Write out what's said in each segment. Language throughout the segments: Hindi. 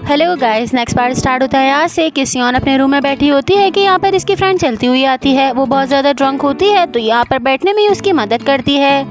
Hello guys, next part start होता है यहाँ से कि सियोन अपने रूम में बैठी होती है कि यहाँ पर इसकी फ्रेंड चलती हुई आती है। वो बहुत ज़्यादा ड्रंक होती है तो यहाँ पर बैठने में ही उसकी मदद करती है।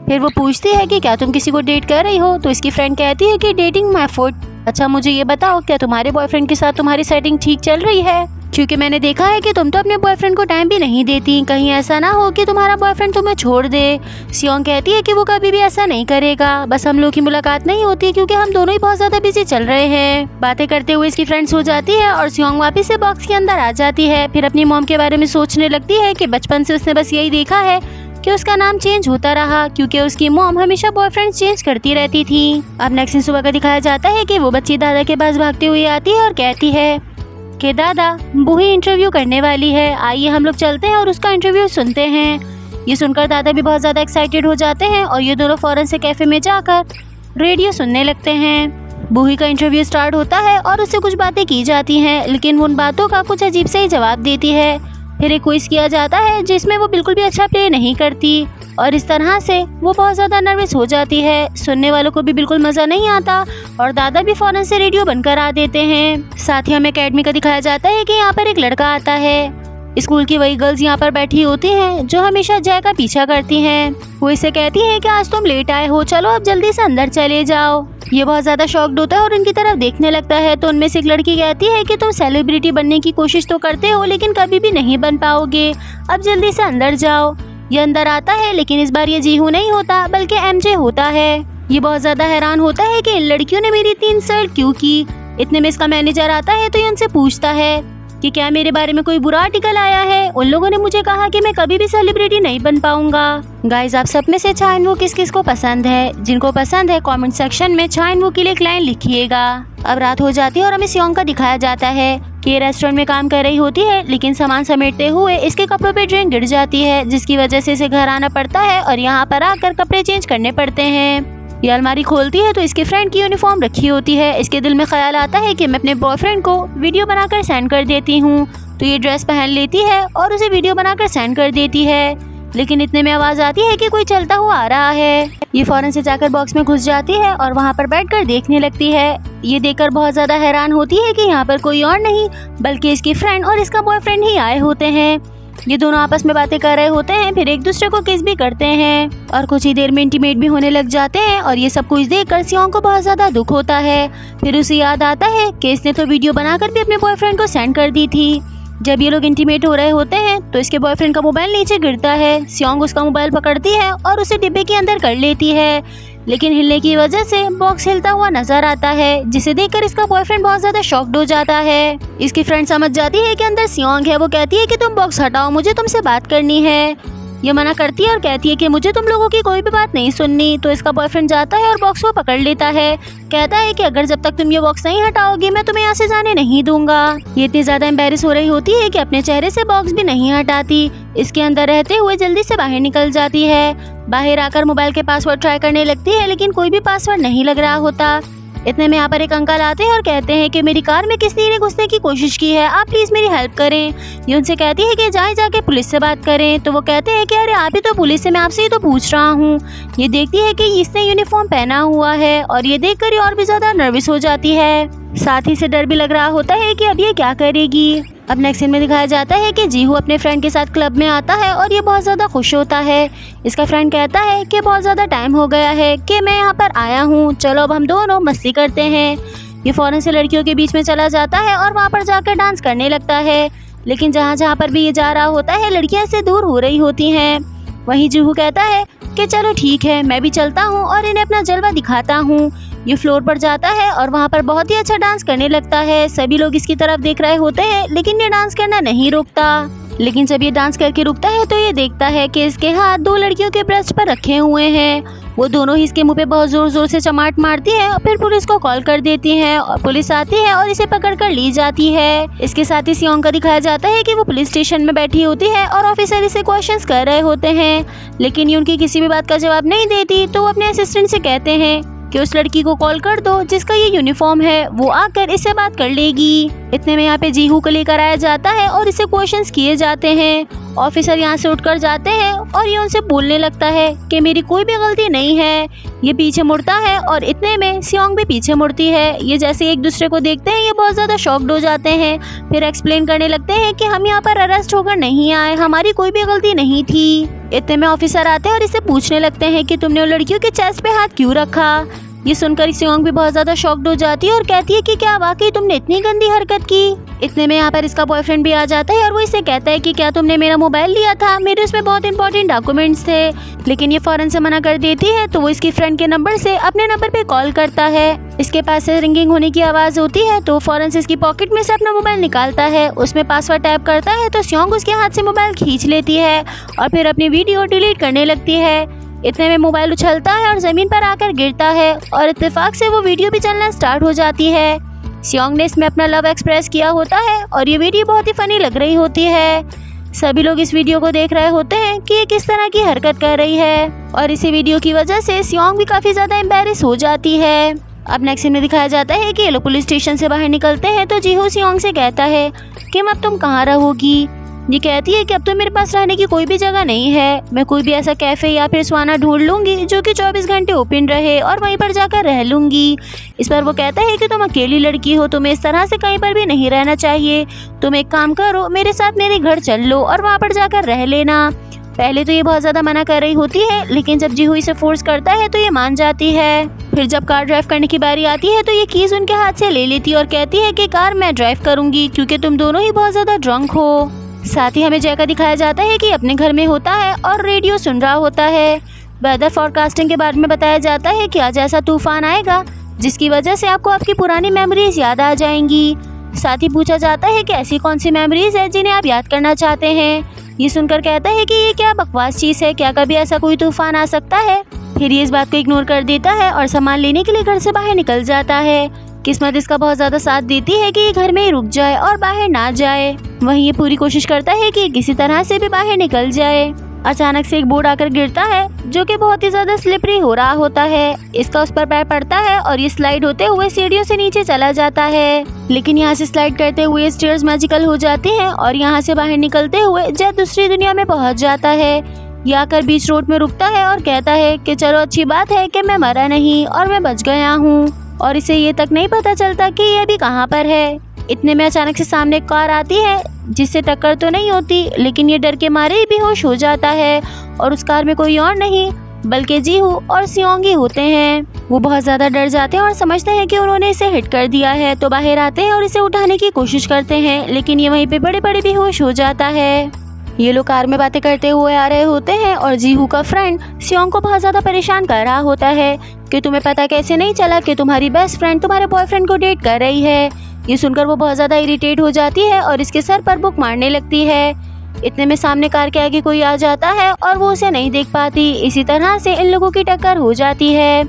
फिर वो पूछती है कि क्या तुम किसी को डेट कर रही हो, तो इसकी फ्रेंड कहती है कि डेटिंग माय फूड। अच्छा मुझे ये बताओ, क्या तुम्हारे बॉयफ्रेंड के साथ तुम्हारी सेटिंग ठीक चल रही है? क्योंकि मैंने देखा है कि तुम तो अपने बॉयफ्रेंड को टाइम भी नहीं देती, कहीं ऐसा ना हो कि तुम्हारा बॉयफ्रेंड तुम्हें छोड़ दे। सियोन कहती है कि वो कभी भी ऐसा नहीं करेगा, बस हम लोग की मुलाकात नहीं होती क्योंकि हम दोनों ही बहुत ज्यादा बिजी चल रहे हैं। बातें करते हुए इसकी फ्रेंड सो जाती है और सियोन वापस से बॉक्स के अंदर आ जाती है। फिर अपनी मॉम के बारे में सोचने लगती है कि बचपन से उसने बस यही देखा है कि उसका नाम चेंज होता रहा क्योंकि उसकी मॉम हमेशा बॉयफ्रेंड चेंज करती रहती थी। अब नेक्स्ट दिन सुबह का दिखाया जाता है कि वो बच्ची दादा के पास भागते हुए आती है और कहती है कि दादा बूही इंटरव्यू करने वाली है, आइए हम लोग चलते हैं और उसका इंटरव्यू सुनते हैं। ये सुनकर दादा भी बहुत ज़्यादा एक्साइटेड हो जाते हैं और ये दोनों फौरन से कैफ़े में जाकर रेडियो सुनने लगते हैं। बूही का इंटरव्यू स्टार्ट होता है और उससे कुछ बातें की जाती हैं, लेकिन वो उन बातों का कुछ अजीब से ही जवाब देती है। फिर एक क्विज किया जाता है जिसमें वो बिल्कुल भी अच्छा प्ले नहीं करती और इस तरह से वो बहुत ज़्यादा नर्वस हो जाती है। सुनने वालों को भी बिल्कुल मज़ा नहीं आता और दादा भी फ़ौरन से रेडियो बंद करा देते हैं। साथ ही हमें अकेडमी का दिखाया जाता है कि यहाँ पर एक लड़का आता है। स्कूल की वही गर्ल्स यहाँ पर बैठी होती हैं जो हमेशा जय का पीछा करती हैं। वो इसे कहती हैं कि आज तुम लेट आए हो, चलो अब जल्दी से अंदर चले जाओ। ये बहुत ज़्यादा शॉक्ड होता है और उनकी तरफ देखने लगता है। तो उनमें से एक लड़की कहती है कि तुम सेलिब्रिटी बनने की कोशिश तो करते हो लेकिन कभी भी नहीं बन पाओगे, अब जल्दी से अंदर जाओ। ये अंदर आता है लेकिन इस बार ये जीहू नहीं होता बल्कि एमजे होता है। ये बहुत ज़्यादा हैरान होता है कि इन लड़कियों ने मेरी 3 इंसल्ट क्यों की। इतने में इसका मैनेजर आता है तो ये उनसे पूछता है कि क्या मेरे बारे में कोई बुरा आर्टिकल आया है। उन लोगों ने मुझे कहा कि मैं कभी भी सेलिब्रिटी नहीं बन पाऊंगा। गाइस, आप सब में से चाइन वो किस किस को पसंद है? जिनको पसंद है कमेंट सेक्शन में चाइन वो के लिए एक लाइन लिखिएगा। अब रात हो जाती है और हमें सियोंग का दिखाया जाता है कि ये रेस्टोरेंट में काम कर रही होती है, लेकिन सामान समेटते हुए इसके कपड़ों पे ड्रेन गिर जाती है जिसकी वजह से इसे घर आना पड़ता है और यहाँ पर आकर कपड़े चेंज करने पड़ते हैं। ये अलमारी खोलती है तो इसके फ्रेंड की यूनिफॉर्म रखी होती है। इसके दिल में ख्याल आता है कि मैं अपने बॉयफ्रेंड को वीडियो बनाकर सेंड कर देती हूँ। तो ये ड्रेस पहन लेती है और उसे वीडियो बनाकर सेंड कर देती है, लेकिन इतने में आवाज़ आती है कि कोई चलता हुआ आ रहा है। ये फौरन से जाकर बॉक्स में घुस जाती है और वहाँ पर बैठकर देखने लगती है। ये देखकर बहुत ज़्यादा हैरान होती है कि यहाँ पर कोई और नहीं बल्कि इसकी फ्रेंड और इसका बॉयफ्रेंड ही आए होते हैं। ये दोनों आपस में बातें कर रहे होते हैं, फिर एक दूसरे को किस भी करते हैं और कुछ ही देर में इंटीमेट भी होने लग जाते हैं। और ये सब कुछ देखकर सियोंग को बहुत ज़्यादा दुख होता है। फिर उसे याद आता है कि इसने तो वीडियो बनाकर भी अपने बॉयफ्रेंड को सेंड कर दी थी। जब ये लोग इंटीमेट हो रहे होते हैं तो इसके बॉयफ्रेंड का मोबाइल नीचे गिरता है। सियोंग उसका मोबाइल पकड़ती है और उसे डिब्बे के अंदर कर लेती है, लेकिन हिलने की वजह से बॉक्स हिलता हुआ नजर आता है जिसे देखकर इसका बॉयफ्रेंड बहुत ज्यादा शॉक्ड हो जाता है। इसकी फ्रेंड समझ जाती है कि अंदर सियोंग है। वो कहती है कि तुम बॉक्स हटाओ, मुझे तुमसे बात करनी है। ये मना करती है और कहती है कि मुझे तुम लोगों की कोई भी बात नहीं सुननी। तो इसका बॉयफ्रेंड जाता है और बॉक्स को पकड़ लेता है। कहता है कि अगर जब तक तुम ये बॉक्स नहीं हटाओगी मैं तुम्हें यहाँ से जाने नहीं दूंगा। ये इतनी ज्यादा एम्बेरस हो रही होती है कि अपने चेहरे से बॉक्स भी नहीं हटाती। इसके अंदर रहते हुए जल्दी से बाहर निकल जाती है। बाहर आकर मोबाइल के पासवर्ड ट्राई करने लगती है, लेकिन कोई भी पासवर्ड नहीं लग रहा होता। इतने में यहाँ पर एक अंकल आते हैं और कहते हैं कि मेरी कार में किसी ने घुसने की कोशिश की है, आप प्लीज मेरी हेल्प करें। ये उनसे कहती है कि जाके पुलिस से बात करें। तो वो कहते हैं कि अरे आप ही तो पुलिस से, मैं आपसे ही तो पूछ रहा हूँ। ये देखती है कि इसने यूनिफॉर्म पहना हुआ है और ये देखकर ये और भी ज्यादा नर्वस हो जाती है। साथ ही से डर भी लग रहा होता है कि अब ये क्या करेगी। अब नेक्स्ट सीन में दिखाया जाता है कि जीहू अपने फ्रेंड के साथ क्लब में आता है और ये बहुत ज़्यादा खुश होता है। इसका फ्रेंड कहता है कि बहुत ज़्यादा टाइम हो गया है कि मैं यहाँ पर आया हूँ, चलो अब हम दोनों मस्ती करते हैं। ये फ़ौरन से लड़कियों के बीच में चला जाता है और वहाँ पर जाकर डांस करने लगता है, लेकिन जहाँ पर भी ये जा रहा होता है लड़कियाँ इससे दूर हो रही होती हैं। वहीं जीहू कहता है कि चलो ठीक है, मैं भी चलता हूँ और इन्हें अपना जलवा दिखाता हूँ। ये फ्लोर पर जाता है और वहाँ पर बहुत ही अच्छा डांस करने लगता है। सभी लोग इसकी तरफ देख रहे होते हैं, लेकिन ये डांस करना नहीं रुकता। लेकिन जब ये डांस करके रुकता है तो ये देखता है कि इसके हाथ 2 लड़कियों के ब्रेस्ट पर रखे हुए हैं। वो दोनों ही इसके मुंह पे बहुत जोर जोर से चमाट मारती है और फिर पुलिस को कॉल कर देती है और पुलिस आती है और इसे पकड़ कर ली जाती है। इसके साथ ही सियोंग का दिखाया जाता है कि वो पुलिस स्टेशन में बैठी होती है और ऑफिसर इसे क्वेश्चंस कर रहे होते हैं, लेकिन ये उनकी किसी भी बात का जवाब नहीं देती। तो वो अपने असिस्टेंट से कहते हैं कि उस लड़की को कॉल कर दो जिसका ये यूनिफॉर्म है, वो आकर इससे बात कर लेगी। इतने में यहाँ पे जीहू को लेकर आया जाता है और इसे क्वेश्चंस किए जाते हैं ऑफिसर यहाँ से उठकर जाते हैं और ये उनसे बोलने लगता है कि मेरी कोई भी गलती नहीं है। ये पीछे मुड़ता है और इतने में सियोंग भी पीछे मुड़ती है। ये जैसे एक दूसरे को देखते हैं ये बहुत ज़्यादा शॉक्ड हो जाते हैं। फिर एक्सप्लेन करने लगते हैं कि हम यहाँ पर अरेस्ट होकर नहीं आए, हमारी कोई भी गलती नहीं थी। इतने में ऑफिसर आते हैं और इससे पूछने लगते हैं कि तुमने उन लड़कियों के चेस्ट पे हाथ क्यों रखा। ये सुनकर सियोंग भी बहुत ज़्यादा शॉक्ड हो जाती है और कहती है कि क्या वाकई तुमने इतनी गंदी हरकत की। इतने में यहाँ पर इसका बॉयफ्रेंड भी आ जाता है और वो इसे कहता है कि क्या तुमने मेरा मोबाइल लिया था, मेरे उसमें बहुत इंपॉर्टेंट डॉक्यूमेंट्स थे। लेकिन ये फौरन से मना कर देती है। तो वो इसकी फ्रेंड के नंबर से अपने नंबर पे कॉल करता है। इसके पास से रिंगिंग होने की आवाज़ होती है तो फौरन से इसकी पॉकेट में से अपना मोबाइल निकालता है, उसमें पासवर्ड टाइप करता है तो सियोंग उसके हाथ से मोबाइल खींच लेती है और फिर अपनी वीडियो डिलीट करने लगती है। इतने में मोबाइल उछलता है और ज़मीन पर आकर गिरता है और इत्तेफाक से वो वीडियो भी चलना स्टार्ट हो जाती है। सियोंग ने इसमें अपना लव एक्सप्रेस किया होता है और ये वीडियो बहुत ही फनी लग रही होती है। सभी लोग इस वीडियो को देख रहे होते हैं कि ये किस तरह की हरकत कर रही है और इसी वीडियो की वजह से सियोंग भी काफ़ी ज़्यादा एम्बैरेस हो जाती है। अब नेक्स्ट सीन में दिखाया जाता है कि ये लोग पुलिस स्टेशन से बाहर निकलते हैं तो जीहू सियोंग से कहता है कि अब तुम कहाँ रहोगी। ये कहती है कि अब तो मेरे पास रहने की कोई भी जगह नहीं है, मैं कोई भी ऐसा कैफ़े या फिर स्वाना ढूंढ लूँगी जो कि 24 घंटे ओपन रहे और वहीं पर जाकर रह लूँगी। इस पर वो कहता है कि तुम अकेली लड़की हो, तुम्हें इस तरह से कहीं पर भी नहीं रहना चाहिए। तुम एक काम करो, मेरे साथ मेरे घर चल लो और वहाँ पर जाकर रह लेना। पहले तो ये बहुत ज़्यादा मना कर रही होती है, लेकिन जब जीहू इसे फोर्स करता है तो ये मान जाती है। फिर जब कार ड्राइव करने की बारी आती है तो ये कीज उनके हाथ से ले लेती है और कहती है कि कार मैं ड्राइव करूँगी क्योंकि तुम दोनों ही बहुत ज़्यादा ड्रंक हो। साथ ही हमें जय का दिखाया जाता है कि अपने घर में होता है और रेडियो सुन रहा होता है। वेदर फोरकास्टिंग के बारे में बताया जाता है कि आज ऐसा तूफान आएगा जिसकी वजह से आपको आपकी पुरानी मेमोरीज याद आ जाएंगी। साथ ही पूछा जाता है कि ऐसी कौन सी मेमोरीज है जिन्हें आप याद करना चाहते हैं। ये सुनकर कहता है कि ये क्या बकवास चीज़ है, क्या कभी ऐसा कोई तूफान आ सकता है। फिर ये इस बात को इग्नोर कर देता है और सामान लेने के लिए घर से बाहर निकल जाता है। किस्मत इसका बहुत ज़्यादा साथ देती है कि ये घर में ही रुक जाए और बाहर ना जाए। वहीं ये पूरी कोशिश करता है कि किसी तरह से भी बाहर निकल जाए। अचानक से एक बोर्ड आकर गिरता है जो कि बहुत ही ज़्यादा स्लिपरी हो रहा होता है। इसका उस पर पैर पड़ता है और ये स्लाइड होते हुए सीढ़ियों से नीचे चला जाता है। लेकिन यहाँ से स्लाइड करते हुए स्टेयर्स मैजिकल हो जाती हैं और यहाँ से बाहर निकलते हुए जय दूसरी दुनिया में पहुँच जाता है। ये आकर बीच रोड में रुकता है और कहता है कि चलो अच्छी बात है कि मैं मरा नहीं और मैं बच गया हूँ। और इसे ये तक नहीं पता चलता कि ये अभी कहाँ पर है। इतने में अचानक से सामने एक कार आती है जिससे टक्कर तो नहीं होती, लेकिन ये डर के मारे ही बेहोश हो जाता है और उस कार में कोई और नहीं बल्कि जीहू और सियोंग ही होते हैं। वो बहुत ज़्यादा डर जाते हैं और समझते हैं कि उन्होंने इसे हिट कर दिया है, तो बाहर आते हैं और इसे उठाने की कोशिश करते हैं, लेकिन ये वहीं पे बड़े बड़े बेहोश हो जाता है। ये लोग कार में बातें करते हुए आ रहे होते हैं और जीहू का फ्रेंड सियोंग को बहुत ज़्यादा परेशान कर रहा होता है कि तुम्हें पता कैसे नहीं चला कि तुम्हारी बेस्ट फ्रेंड तुम्हारे बॉयफ्रेंड को डेट कर रही है। ये सुनकर वो बहुत ज़्यादा इरिटेट हो जाती है और इसके सर पर बुक मारने लगती है। इतने में सामने कार के आगे कोई आ जाता है और वो उसे नहीं देख पाती। इसी तरह से इन लोगों की टक्कर हो जाती है।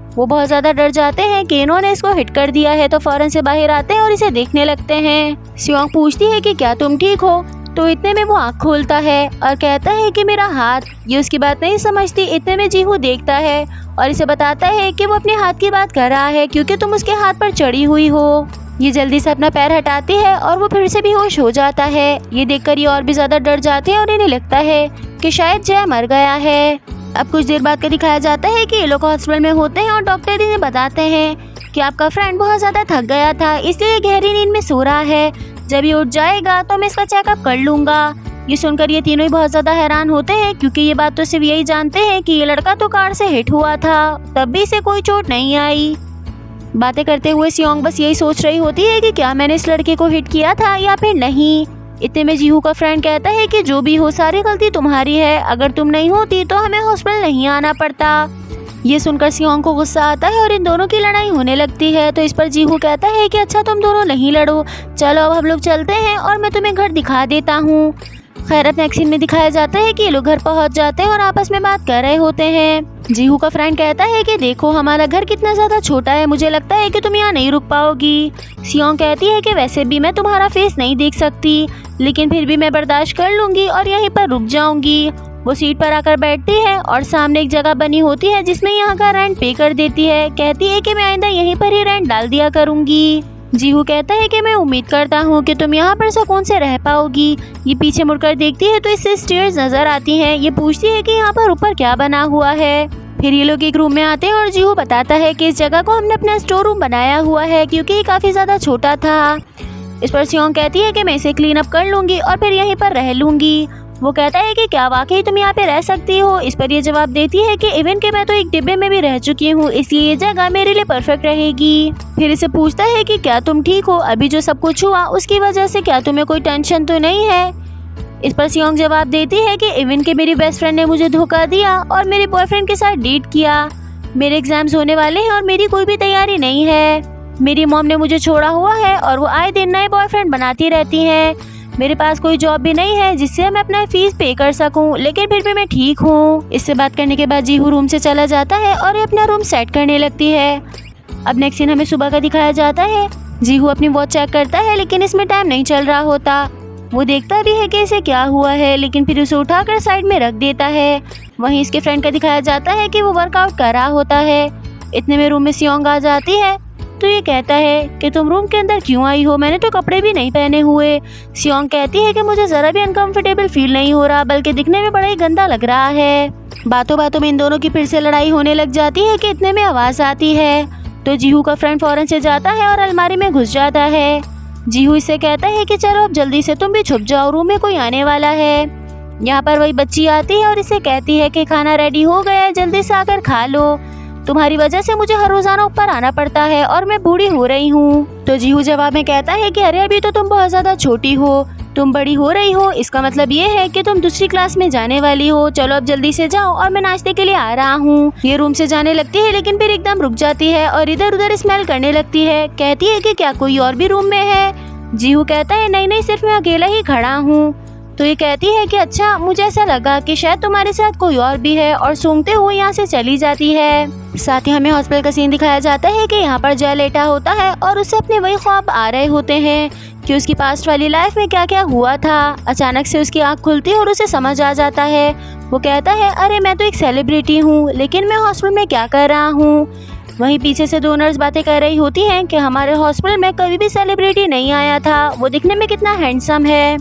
वो बहुत ज़्यादा डर जाते हैं कि इन्होंने इसको हिट कर दिया है, तो फौरन से बाहर आते हैं और इसे देखने लगते हैं। सियोंग पूछती है कि क्या तुम ठीक हो, तो इतने में वो आँख खोलता है और कहता है कि मेरा हाथ। ये उसकी बात नहीं समझती। इतने में जीहू देखता है और इसे बताता है कि वो अपने हाथ की बात कर रहा है क्योंकि तुम उसके हाथ पर चढ़ी हुई हो। ये जल्दी से अपना पैर हटाती है और वो फिर से बेहोश हो जाता है। ये देखकर ये और भी ज़्यादा डर जाते हैं और इन्हें लगता है कि शायद जय मर गया है। अब कुछ देर बाद का दिखाया जाता है कि ये लोग हॉस्पिटल में होते हैं और डॉक्टर इन्हें बताते हैं कि आपका फ्रेंड बहुत ज़्यादा थक गया था, इसलिए गहरी नींद में सो रहा है। जब ये उठ जाएगा तो मैं इसका चेकअप कर लूँगा। ये सुनकर ये तीनों ही बहुत ज़्यादा हैरान होते हैं क्योंकि ये बात तो सिर्फ यही जानते हैं कि ये लड़का तो कार से हिट हुआ था, तब भी इसे कोई चोट नहीं आई। बातें करते हुए सियोंग बस यही सोच रही होती है कि क्या मैंने इस लड़के को हिट किया था या फिर नहीं। इतने में जीहू का फ्रेंड कहता है कि जो भी हो सारी गलती तुम्हारी है, अगर तुम नहीं होती तो हमें हॉस्पिटल नहीं आना पड़ता। ये सुनकर सियोंग को गुस्सा आता है और इन दोनों की लड़ाई होने लगती है। तो इस पर जीहू कहता है कि अच्छा तुम दोनों नहीं लड़ो, चलो अब हम लोग चलते हैं और मैं तुम्हें घर दिखा देता हूँ। खैर अब नेक्स्ट सीन में दिखाया जाता है कि ये लोग घर पहुँच जाते हैं और आपस में बात कर रहे होते हैं। जीहू का फ्रेंड कहता है कि देखो हमारा घर कितना ज़्यादा छोटा है, मुझे लगता है कि तुम यहाँ नहीं रुक पाओगी। सियोंग कहती है कि वैसे भी मैं तुम्हारा फेस नहीं देख सकती, लेकिन फिर भी मैं बर्दाश्त कर लूँगी और यहीं पर रुक जाऊँगी। वो सीट पर आकर बैठती है और सामने एक जगह बनी होती है जिसमें यहाँ का रेंट पे कर देती है। कहती है कि मैं आइंदा यहीं पर ही रेंट डाल दिया करूँगी। जीहू कहता है कि मैं उम्मीद करता हूँ कि तुम यहाँ पर सुकून से रह पाओगी। ये पीछे मुड़कर देखती है तो इससे स्टेयर्स नजर आती हैं। ये पूछती है कि यहाँ पर ऊपर क्या बना हुआ है। फिर ये लोग एक रूम में आते हैं और जीहू बताता है कि इस जगह को हमने अपना स्टोर रूम बनाया हुआ है क्योंकि ये काफ़ी ज़्यादा छोटा था। इस पर सियोंग कहती है कि मैं इसे क्लीन अप कर लूँगी और फिर यहीं पर रह लूँगी। वो कहता है कि क्या वाकई तुम यहाँ पे रह सकती हो। इस पर ये जवाब देती है कि इवन के मैं तो एक डिब्बे में भी रह चुकी हूँ, इसलिए ये जगह मेरे लिए परफेक्ट रहेगी। फिर इसे पूछता है कि क्या तुम ठीक हो, अभी जो सब कुछ हुआ उसकी वजह से क्या तुम्हें कोई टेंशन तो नहीं है। इस पर सियोंग जवाब देती है कि इवन के मेरी बेस्ट फ्रेंड ने मुझे धोखा दिया और मेरे बॉयफ्रेंड के साथ डेट किया। मेरे एग्जाम्स होने वाले हैं और मेरी कोई भी तैयारी नहीं है। मेरी मॉम ने मुझे छोड़ा हुआ है और वो आए दिन नए बॉयफ्रेंड बनाती रहती हैं। मेरे पास कोई जॉब भी नहीं है जिससे मैं अपना फीस पे कर सकूं, लेकिन फिर भी मैं ठीक हूँ। इससे बात करने के बाद जीहू रूम से चला जाता है और ये अपना रूम सेट करने लगती है। अब नेक्स्ट सीन हमें सुबह का दिखाया जाता है। जीहू अपनी वॉच चेक करता है लेकिन इसमें टाइम नहीं चल रहा होता। वो देखता भी है कि इसे क्या हुआ है, लेकिन फिर उसे उठाकर साइड में रख देता है। वहीं इसके फ्रेंड का दिखाया जाता है कि वो वर्कआउट कर रहा होता है। इतने में रूम में सियोंग आ जाती है तो ये कहता है कि तुम रूम के अंदर क्यों आई हो, मैंने तो कपड़े भी नहीं पहने हुए। सियोंग कहती है कि मुझे ज़रा भी अनकंफर्टेबल फील नहीं हो रहा, बल्कि दिखने में बड़ा ही गंदा लग रहा है। बातों बातों में इन दोनों की फिर से लड़ाई होने लग जाती है कि इतने में आवाज़ आती है तो जीहू का फ्रेंड फौरन से जाता है और अलमारी में घुस जाता है। जीहू इससे कहता है कि चलो अब जल्दी से तुम भी छुप जाओ, रूम में कोई आने वाला है। यहाँ पर वही बच्ची आती है और इसे कहती है कि खाना रेडी हो गया है, जल्दी से आकर खा लो। तुम्हारी वजह से मुझे हर रोजाना ऊपर आना पड़ता है और मैं बूढ़ी हो रही हूँ। तो जीहू जवाब में कहता है कि अरे अभी तो तुम बहुत ज्यादा छोटी हो, तुम बड़ी हो रही हो, इसका मतलब ये है कि तुम दूसरी क्लास में जाने वाली हो। चलो अब जल्दी से जाओ और मैं नाश्ते के लिए आ रहा हूँ। ये रूम से जाने लगती है लेकिन फिर एकदम रुक जाती है और इधर उधर स्मेल करने लगती है। कहती है कि क्या कोई और भी रूम में है। जीहू कहता है नहीं नहीं, सिर्फ मैं अकेला ही खड़ा हूँ। तो ये कहती है कि अच्छा, मुझे ऐसा लगा कि शायद तुम्हारे साथ कोई और भी है, और सूंघते हुए यहाँ से चली जाती है। साथ ही हमें हॉस्पिटल का सीन दिखाया जाता है कि यहाँ पर जय लेटा होता है और उससे अपने वही ख्वाब आ रहे होते हैं कि उसकी पास्ट वाली लाइफ में क्या क्या हुआ था। अचानक से उसकी आँख खुलती है और उसे समझ आ जाता है। वो कहता है अरे मैं तो एक सेलिब्रिटी हूँ, लेकिन मैं हॉस्पिटल में क्या कर रहा हूँ। वहीं पीछे से दो नर्स बातें कर रही होती हैं कि हमारे हॉस्पिटल में कभी भी सेलिब्रिटी नहीं आया था, वो दिखने में कितना हैंडसम है।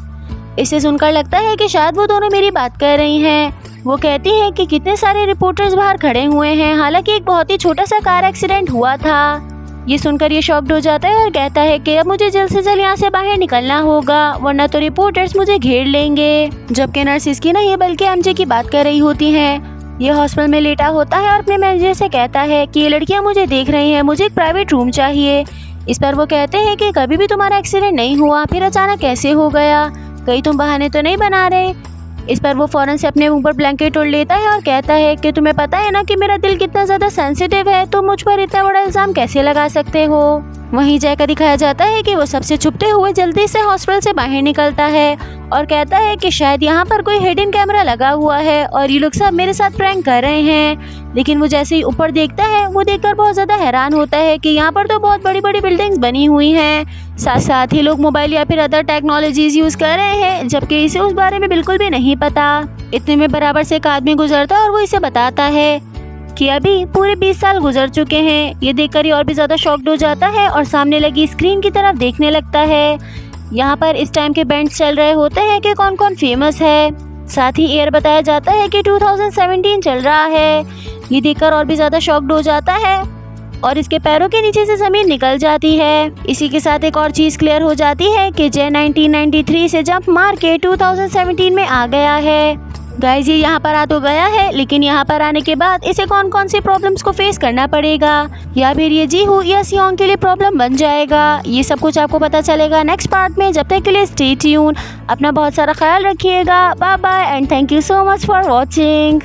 इसे सुनकर लगता है कि शायद वो दोनों मेरी बात कर रही हैं। वो कहती है कि कितने सारे रिपोर्टर्स बाहर खड़े हुए हैं, हालांकि एक बहुत ही छोटा सा कार एक्सीडेंट हुआ था। ये सुनकर ये शॉक्ड हो जाता है और कहता है कि अब मुझे जल्द से जल्द यहाँ से बाहर निकलना होगा, वरना तो रिपोर्टर्स मुझे घेर लेंगे। जबकि नर्स इसकी नहीं बल्कि एमजे की बात कर रही होती हैं। ये हॉस्पिटल में लेटा होता है और अपने मैनेजर से कहता है कि ये लड़कियाँ मुझे देख रही हैं, मुझे एक प्राइवेट रूम चाहिए। इस पर वो कहते हैं कि कभी भी तुम्हारा एक्सीडेंट नहीं हुआ, फिर अचानक कैसे हो गया, कहीं तुम बहाने तो नहीं बना रहे। इस पर वो फौरन से अपने मुंह पर ब्लैंकेट ओढ़ लेता है और कहता है कि तुम्हें पता है ना कि मेरा दिल कितना ज़्यादा सेंसिटिव है, तुम मुझ पर इतना बड़ा इल्ज़ाम कैसे लगा सकते हो। वहीं जय का दिखाया जाता है कि वो सबसे छुपते हुए जल्दी से हॉस्पिटल से बाहर निकलता है और कहता है कि शायद यहाँ पर कोई हिडन कैमरा लगा हुआ है और ये लोग सब मेरे साथ प्रैंक कर रहे हैं। लेकिन वो जैसे ही ऊपर देखता है, वो देखकर बहुत ज़्यादा हैरान होता है कि यहाँ पर तो बहुत बड़ी बड़ी बिल्डिंग्स बनी हुई हैं, साथ साथ ही लोग मोबाइल या फिर अदर टेक्नोलॉजीज यूज़ कर रहे हैं, जबकि इसे उस बारे में बिल्कुल भी नहीं पता। इतने में बराबर से एक आदमी गुजरता है और वो इसे बताता है कि अभी पूरे 20 साल गुजर चुके हैं। ये देखकर ये और भी ज़्यादा शॉक्ड हो जाता है और सामने लगी स्क्रीन की तरफ देखने लगता है। यहाँ पर इस टाइम के बैंड्स चल रहे होते हैं कि कौन कौन फेमस है। साथ ही ईयर बताया जाता है कि 2017 चल रहा है। ये देखकर और भी ज़्यादा शॉक्ड हो जाता है और इसके पैरों के नीचे से ज़मीन निकल जाती है। इसी के साथ एक और चीज़ क्लियर हो जाती है कि जय 1993 से जंप मार के 2017 में आ गया है। गाइस, ये यहाँ पर आ तो गया है, लेकिन यहाँ पर आने के बाद इसे कौन कौन सी प्रॉब्लम्स को फेस करना पड़ेगा, या फिर ये जीहू या सियोंग के लिए प्रॉब्लम बन जाएगा, ये सब कुछ आपको पता चलेगा नेक्स्ट पार्ट में। जब तक के लिए स्टे ट्यून, अपना बहुत सारा ख्याल रखिएगा। Bye bye and thank you so much for watching.